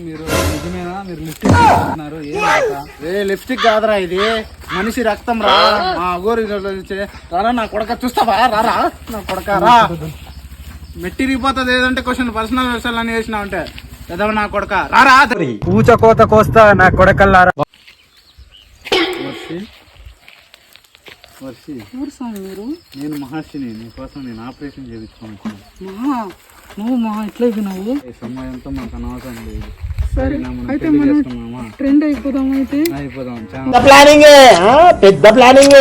మీరు నిజమేనా? మీరు లిప్స్టిక్ తీసుకుంటున్నారు? లిప్స్టిక్ కాదురా, ఇది మనిషి రక్తం రా. మా గోరి రారా నా కొడక, చూస్తావా? రారా నా కొడక రా. మెట్టిరిగిపోతుంది ఏదంటే క్వశ్చన్ పర్సనల్ విషయాలు అని వేసినావు అంటే ఏదో నా కొడక రారా. పూచ కోత కోస్తా నా కొడకల్లారా. వర్షి మీరు? నేను మహర్షిని, నీకోసం నేను ఆపరేషన్ చేయించుకున్నాను. నువ్వు మా ఎట్లా అయిపోయినావు? ఈ సమయంతో మాకు అనవసరం లేదు. సరే అయితే మనం ట్రెండ్ అయిపోదాం. అయితే అయిపోదాం. పెద్ద ప్లానింగ్.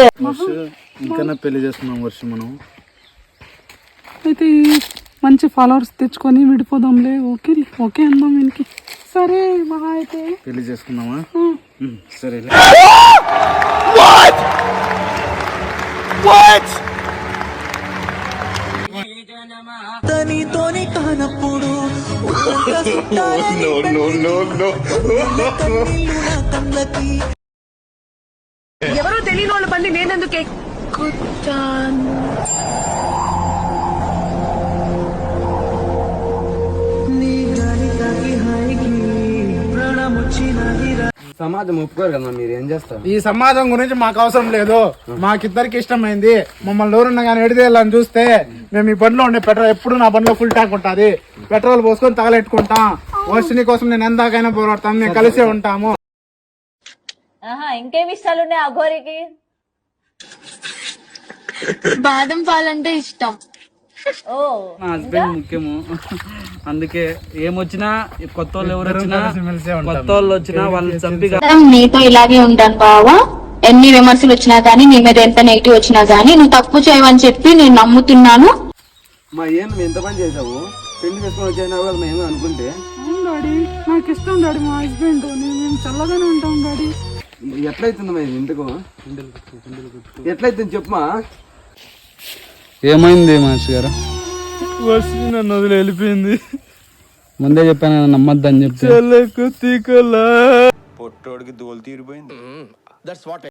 ఇంకా పెళ్లి చేసుకున్నాం వర్షి మనం. అయితే మంచి ఫాలోవర్స్ తెచ్చుకొని విడిపోదాంలే. ఓకే ఓకే అందాం వీనికి. సరే మహా అయితే పెళ్లి చేసుకున్నామా? సరే. తనితోని కానప్పుడు ఎవరో తెలియని వాళ్ళ బండి నేనెందుకు ఎక్కుతాను? సమాజం ఒప్పుకోరు కదా, మీరు ఏం చేస్తారు? ఈ సమాజం గురించి మాకు అవసరం లేదు. మాకిద్దరికి ఇష్టమైంది. మమ్మల్ని ఎవరున్నా కానీ ఎడిదేయాలని చూస్తే మేము ఈ బండిలో ఉండే పెట్రోల్ ఎప్పుడు నా బండిలో ఫుల్ ట్యాంక్ ఉంటుంది. పెట్రోల్ పోసుకొని తగలెట్టుకుంటాం. వర్షిని కోసం నేను ఎందాకైనా పోరాడతాం. మేము కలిసే ఉంటాము. ఇంకేమి ఇష్టాలు ఉన్నాయి అఘోరికి? బాదం పాలంటే ఇష్టం. ఓ నా హస్బెండ్ ముఖ్యము. అందుకే ఏమొచ్చినా కొత్త వాళ్ళు ఎవరు వచ్చినా, కొత్త వాళ్ళు వచ్చినా వాళ్ళని చంపిగా నీతో ఇలాగే ఉంటాను బావా. ఎన్ని విమర్శలు వచ్చినా గానీ, నీ మీద ఎంత నెగిటివ్ వచ్చినా గానీ నువ్వు తప్పు చేయవని చెప్పి నేను నమ్ముతున్నాను. మా ఏం ఎంత పని చేసావు? పెళ్లి చేసుకొని వచ్చాయినా కూడా మేము అనుకుంటే. అవును డాడీ, నాకు ఇష్టం డాడీ మా హస్బెండ్. మేము చల్లగానే ఉంటాం డాడీ. ఎట్లయితుంది మా ఇంటికి? ఎట్లయితుంది చెప్పమా. ఏమైంది మహర్షి గారు? వర్షిని నన్ను వదిలి వెళ్ళిపోయింది. ముందే చెప్పాను నమ్మద్దని చెప్పి. పొట్టోడికి దోలు తీరిపోయింది.